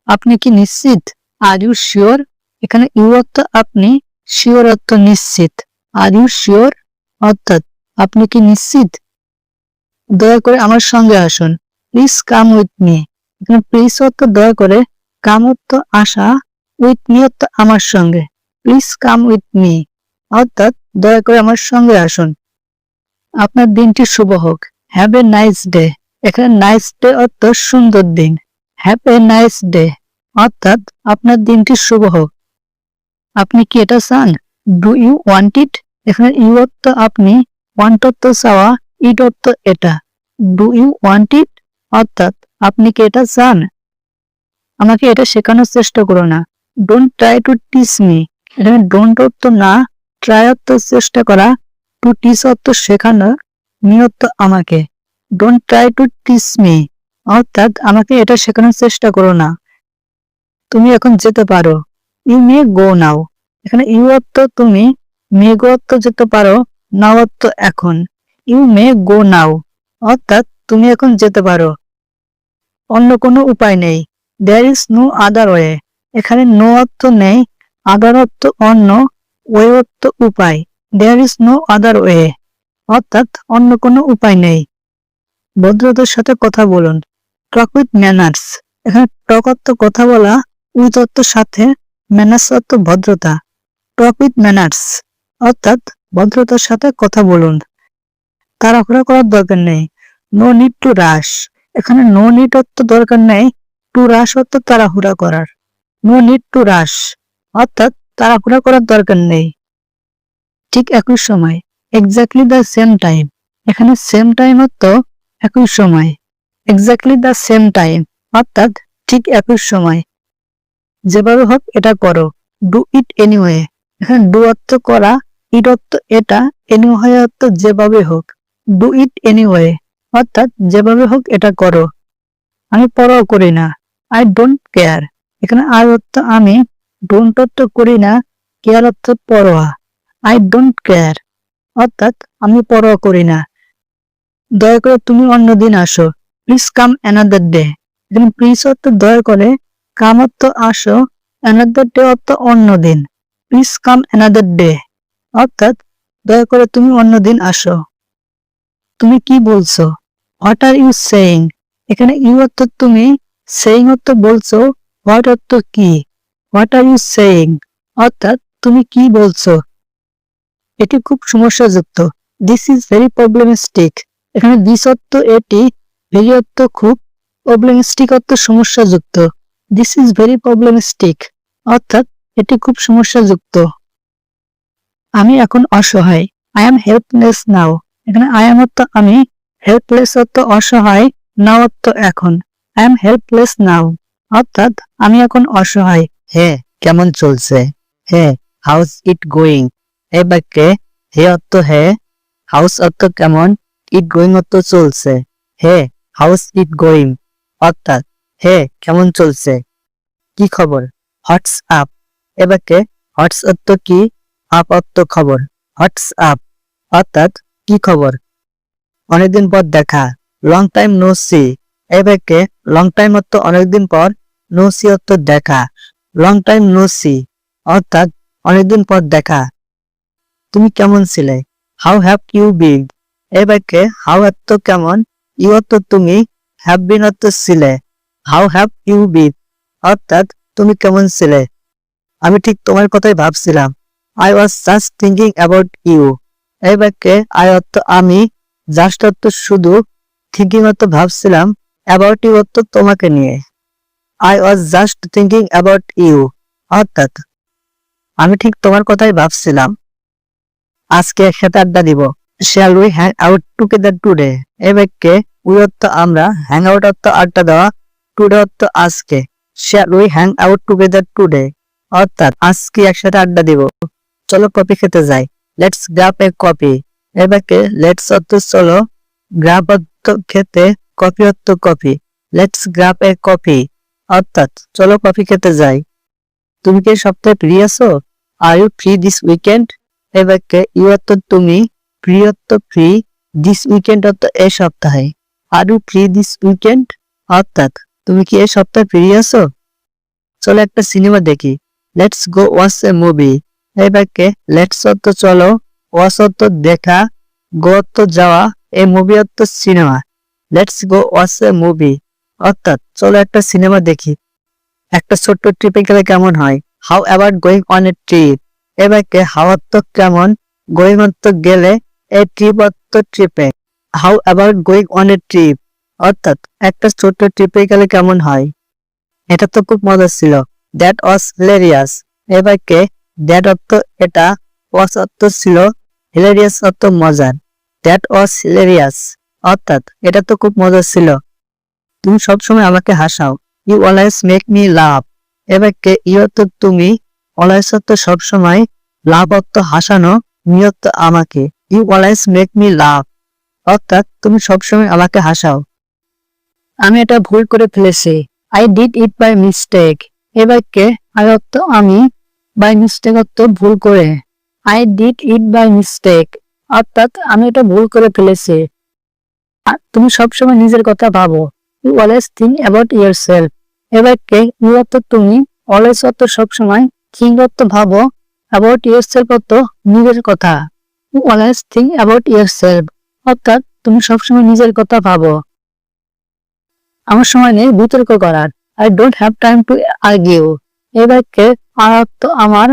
আপনি কি নিশ্চিত? Are you sure. এখানে ইউ অর্থ আপনি, শিওর অর্থ নিশ্চিত। আর ইউ শিওর অর্থাৎ আপনি কি নিশ্চিত? দয়া করে আমার সঙ্গে আসুন। Please come with me. এখানে প্লিজ অর্থ দয়া করে, কাম অর্থ আসা, উইথ মি অর্থ আমার সঙ্গে। প্লিজ কাম উইথ মি অর্থাৎ দয়া করে আমার সঙ্গে আসুন। আপনার দিনটি শুভ হোক। Have a nice day. এখানে নাইস ডে অর্থ সুন্দর দিন। হ্যাভ এ নাইস ডে অর্থাৎ আপনার দিনটি শুভ হোক। আপনি কি এটা চান? Do you want it. এখানে ইউ অর্থ আপনি, ওয়ান্ট অর্থ চাওয়া, ইট অর্থ এটা। ডু ইউ ওয়ান্ট ইট অর্থাৎ আপনি কি এটা চান? আমাকে এটা শেখানোর চেষ্টা করো না। Don't try to teach me. এখানে ডোন্ট অর্থ না, ট্রাই অর্থ চেষ্টা করা, টু টিচ অর্থ শেখানো, মি অর্থ আমাকে। Don't try to teach me অর্থাৎ আমাকে এটা শেখানোর চেষ্টা করো না। তুমি এখন যেতে পারো। ইউ মে গো নাও। এখানে ইউ অর্থ তুমি, মে গো অর্থ যেতে পারো, নাও অর্থ এখন। ইউ মে গো নাও অর্থাৎ তুমি এখন যেতে পারো। অন্য কোনো উপায় নেই। There is no other way. এখানে নো অর্থ নেই, আদার অর্থ অন্য, ওয়ে অর্থ উপায়। There is no other way অর্থাৎ অন্য কোনো উপায় নেই। ভদ্রতার সাথে কথা বলুন। Talk with manners. এখানে টক অর্থ কথা বলা, উইথ অর্থ সাথে, ম্যানার্স অর্থ ভদ্রতা। টক উইথ ম্যানার্স অর্থাৎ ভদ্রতার সাথে কথা বলুন। তাড়াহুড়া করার দরকার নেই। No need to rush. এখানে নো নিড অর্থ দরকার নেই, টু রাশ অর্থ তাড়াহুড়া করার। নো নিড টু রাশ অর্থাৎ তাড়াহুড়া করার দরকার নেই। ঠিক একই সময়। Exactly the same time. এখানে সেম টাইম অর্থ একই সময়। এক্স্যাক্টলি দ্য সেম টাইম অর্থাৎ ঠিক একই সময়। যেভাবে হোক এটা করো। Do it anyway. এখানে ডু অর্থ করা, ইট অর্থ এটা, এনিওয়ে অর্থ যেভাবে হোক। ডু ইট এনিওয়ে অর্থাৎ যেভাবে হোক এটা করো। আমি পরোয়া করি না। I don't care. এখানে আই অর্থ আমি, ডোন্ট অর্থ করি না, কেয়ার অর্থ পরোয়া। আই ডোন্ট কেয়ার অর্থাৎ আমি পরোয়া করি না। দয়া করে তুমি অন্যদিন আসো। Please come another day. এখানে প্লিজ অর্থ দয়া করে, কাম অর্থ আসো, অ্যানাদার ডে অর্থ অন্যদিন। প্লিজ কাম অ্যানাদার ডে অর্থাৎ দয়া করে তুমি অন্যদিন আসো। তুমি কি বলছো? What are you saying. এখানে ইউ অর্থ তুমি, সেইং অর্থ বলছো, হোয়াট অর্থ কি। হোয়াট আর ইউ সেইং অর্থাৎ তুমি কি বলছো। এটি খুব সমস্যাযুক্ত। This is very problemistic. এখানে দিস অর্থ এটি, ভেরি অর্থ খুব, প্রবলেমিস্টিক অর্থ সমস্যাযুক্ত। দিস ইজ ভেরি প্রবলেমিস্টিক অর্থাৎ এটি খুব সমস্যাযুক্ত। আমি এখন অসহায়। I am helpless now. এখানে আই এম অর্থ আমি, হেল্পলেস অর্থ অসহায়, নাও অর্থ এখন। আই এম হেল্পলেস নাও অর্থাৎ আমি এখন অসহায়।
হে কেমন চলছে? হে হাউস ইট গোয়িং। এই বাক্যে হে অর্থ হে, হাউস অর্থ কেমন, ইট গোয়িং অর্থ চলছে। হে হাউস ইট গোয়িং অর্থাৎ হে কেমন চলছে। কি খবর? What's up. এ বাক্যে হোয়াটস অর্থ কি, আপ অর্থ খবর। হোয়াটস আপ অর্থাৎ কি খবর। অনেকদিন পর দেখা। Long time no see. এই বাক্যে লং টাইম অর্থ অনেকদিন পর, নো সি অর্থ দেখা। লং টাইম নো সি অর্থাৎ অনেকদিন পর দেখা। তুমি কেমন ছিলে? How have you been. এই বাক্যে হাউ অর্থ কেমন, ইউ অর্থ তুমি, হ্যাভ বিন অর্থ ছিলে। হাউ হ্যাভ ইউ বিন অর্থাৎ তুমি কেমন ছিলে। আমি ঠিক তোমার কথাই ভাবছিলাম। I was just thinking about you. এই বাক্যে আই অর্থ আমি, জাস্ট অর্থ শুধু, থিঙ্কিং অর্থ ভাবছিলাম, অ্যাবাউট ইউ অর্থ তোমাকে নিয়ে। I was just thinking about you অর্থাৎ আমি ঠিক তোমার কথাই ভাবছিলাম। আজকে একসাথে আড্ডা দিব। Shall we hang out together today. এই বাক্যে উই অর্থ আমরা, হ্যাং আউট অর্থ আড্ডা দেওয়া, টুডে অর্থ আজকে। Shall we hang out together today অর্থাৎ আজকে একসাথে আড্ডা দিব। চলো কফি খেতে যাই। Let's grab A coffee. এই বাক্যে লেটস অর্থ চলো, গ্রাব অর্থ খেতে, কফি অর্থ coffee, let's grab A coffee অর্থাৎ চলো কফি খেতে যাই। তুমি কি এই সপ্তাহে ফ্রি আছো? Are you free this weekend? এই বাক্যে ইউ অর্থ তুমি, ফ্রি অর্থ ফ্রি, দিস উইকেন্ড অর্থ এই সপ্তাহে। Are you free this weekend অর্থাৎ তুমি কি এই সপ্তাহে ফ্রি আছো? চলো একটা সিনেমা দেখি, let's go watch A movie. এই বাক্যে লেটস অর্থ চলো, ওয়াচ অর্থ দেখা, গো অর্থ যাওয়া, এই মুভি অর্থ cinema. Let's go watch A movie অর্থাৎ চলো একটা সিনেমা দেখি। একটা ছোট্ট ট্রিপে গেলে কেমন হয়? How about going on a trip? এ বাক্যে হাউ অর্থ কেমন, গোয়িং অর্থ গেলে, এ ট্রিপ অর্থ ট্রিপে। How about going on a trip অর্থাৎ একটা ছোট্ট ট্রিপে গেলে কেমন হয়? এটা তো খুব মজার ছিল। That was hilarious. এ বাক্যে দ্যাট অর্থ এটা, ওয়াজ অর্থ ছিল, হিলেরিয়াস অর্থ মজার। দ্যাট ওয়াজ হিলেরিয়াস অর্থাৎ এটা তো খুব মজার ছিল। তুমি সবসময় আমাকে হাসাও, you always make me laugh. এ বাক্যে ইউ অর্থ তুমি, অলওয়েজ অর্থ সবসময়, লাভ অর্থ হাসানো, মি অর্থ আমাকে। You always make me laugh অর্থাৎ তুমি সবসময় আমাকে হাসাও। আমি এটা ভুল করে ফেলেছি, I did it by mistake. এ বাক্যে আই অর্থ আমি, বাই মিস্টেক অর্থ ভুল করে। I did it by mistake অর্থাৎ আমি এটা ভুল করে ফেলেছি। আর তুমি সবসময় নিজের কথা ভাবো, you always think about yourself. এ বাক্যে ইউ অর্থ তুমি, অলওয়েজ অর্থ সবসময়, থিঙ্ক অর্থ ভাবো, অ্যাবাউট ইয়োরসেলফ অর্থ নিজের কথা। You always think about yourself অর্থাৎ তুমি সবসময় নিজের কথা ভাবো। আমার সময় নেই বিতর্ক করার, I don't have time to argue. এই বাক্যে আর অর্থ আমার,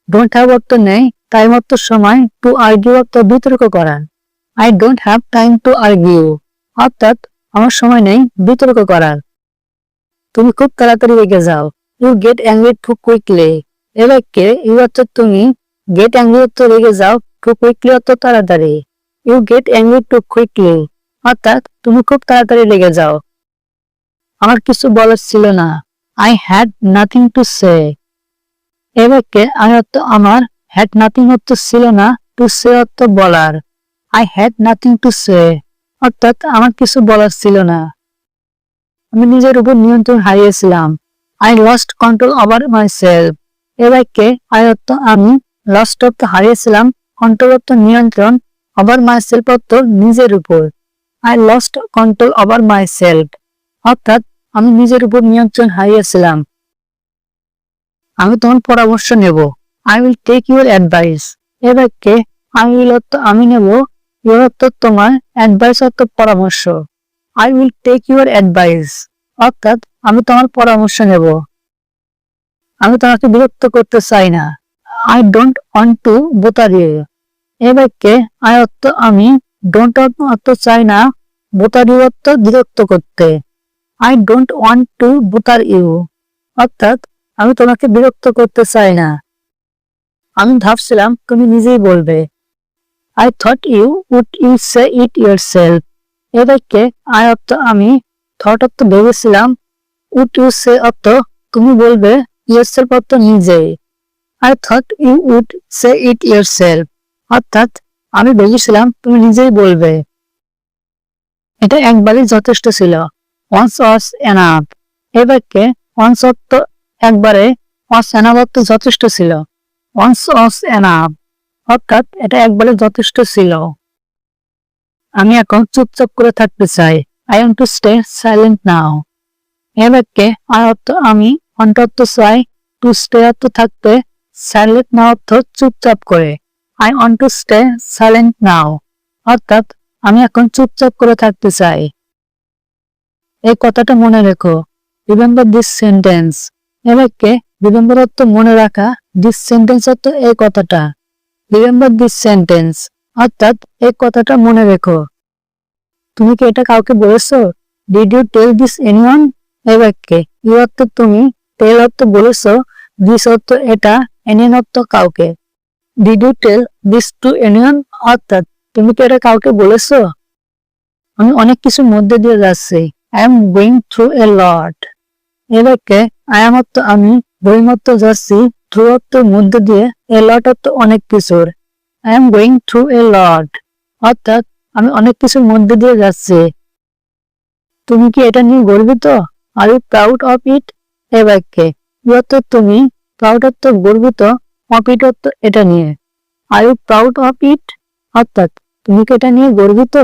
ডোন্ট হ্যাভ অর্থ নেই, টাইম অর্থ সময়, টু আর্গিউ অর্থ বিতর্ক করার। I don't have time to argue অর্থাৎ আমার সময় নেই বিতর্ক করার। তুমি খুব তাড়াতাড়ি রেগে যাও, you get angry too quickly. এ বাক্যে ইউ অর্থ তুমি, গেট অ্যাংরি অর্থ রেগে যাও, টু কুইকলি অর্থ তাড়াতাড়ি। You get angry too quickly অর্থাৎ তুমি খুব তাড়াতাড়ি রেগে যাও। আমার কিছু বলার ছিল না, I had nothing to say. এ বাক্যে আই অর্থ আমার, হ্যাড নাথিং অর্থ ছিল না, টু সে অর্থ বলার। আই হ্যাড নাথিং টু সে অর্থাৎ আমার কিছু বলার ছিল না। আমি নিজের উপর নিয়ন্ত্রণ হারিয়েছিলাম, I lost control over myself. এ বাক্যে আই অর্থ আমি, লস্ট অর্থ হারিয়েছিলাম, কন্ট্রোল অর্থ নিয়ন্ত্রণ, ওভার মাই সেলফ অর্থ নিজের উপর। I lost control over my self অর্থাৎ আমি নিজের উপর নিয়ন্ত্রণ হারিয়েছিলাম। আমি তোমার পরামর্শ নেব, I will take your advice. এ বাক্যে আই উইল অর্থ আমি নেব, ইউর অর্থ তোমার, অ্যাডভাইস অর্থ পরামর্শ। I will take your advice অর্থাৎ আমি তোমার পরামর্শ নেব। আমি তোমাকে বিরক্ত করতে চাই না, I don't want to bother you. এ বাক্যে আই অর্থ আমি, ডোন্ট অর্থ চাই না, বোথার ইউ অর্থ বিরক্ত করতে। I don't want to bother you অর্থাৎ আমি তোমাকে বিরক্ত করতে চাই না। আমি ভাবছিলাম তুমি নিজেই বলবে, I thought you would you say it yourself. এ বাক্যে আই অর্থ আমি, থট অর্থ ভেবেছিলাম, উড ইউ সে অর্থ তুমি বলবে, ইয়োরসেলফ অর্থ নিজেই। I thought you would say it yourself অর্থাৎ আমি ভেবেছিলাম তুমি নিজেই বলবে। এটা একবারই যথেষ্ট ছিল, ওয়ান্স ওয়াজ এনাফ। এ বাক্যে ওয়ান্স অর্থ একবারে, ওয়াজ এনাফ অর্থ যথেষ্ট ছিল। ওয়ান্স ওয়াজ এনাফ অর্থাৎ এটা একবারে যথেষ্ট ছিল। আমি এখন চুপচাপ করে থাকতে চাই, I want to stay silent now. এ বাক্যে আই অর্থ আমি, ওয়ান্ট অর্থ চাই, টু স্টে অর্থ থাকতে, সাইলেন্ট নাও অর্থ চুপচাপ করে। I want to stay silent now অর্থাৎ আমি এখন চুপচাপ করে থাকতে চাই। এই কথাটা মনে রেখো, রিমেম্বার দিস সেন্টেন্স। এ বাক্যে রিমেম্বার অর্থ মনে রাখা, দিস সেন্টেন্স অর্থ এই কথাটা। রিমেম্বার দিস সেন্টেন্স অর্থাৎ এই কথাটা মনে রেখো। তুমি কি এটা কাউকে বলেছো? Did you tell this anyone? এ বাক্যে ইউ অর্থ তুমি, টেল অর্থ বলেছো, দিস অর্থ এটা, এনিওয়ান অর্থ কাউকে। Did you tell this to anyone অর্থাৎ তুমি কি এটা কাউকে বলেছো? আমি অনেক কিছুর মধ্যে দিয়ে যাচ্ছি, I am going through a lot. এ বাক্যে আই এম অর্থ আমি, গোয়িং অর্থ যাচ্ছি, থ্রু অর্থ মধ্যে দিয়ে, এ লট অর্থ অনেক কিছুর। I am going through a lot অর্থাৎ আমি অনেক কিছুর মধ্যে দিয়ে যাচ্ছি।
তুমি কি এটা নিয়ে গর্বিত? Are you proud of it? এই বাক্যে ইউ অর্থ তুমি, প্রাউড অর্থ গর্বিত, অফ ইট অর্থ এটা নিয়ে। Are you proud of it? অর্থাৎ তুমি কি এটা নিয়ে গর্বিত?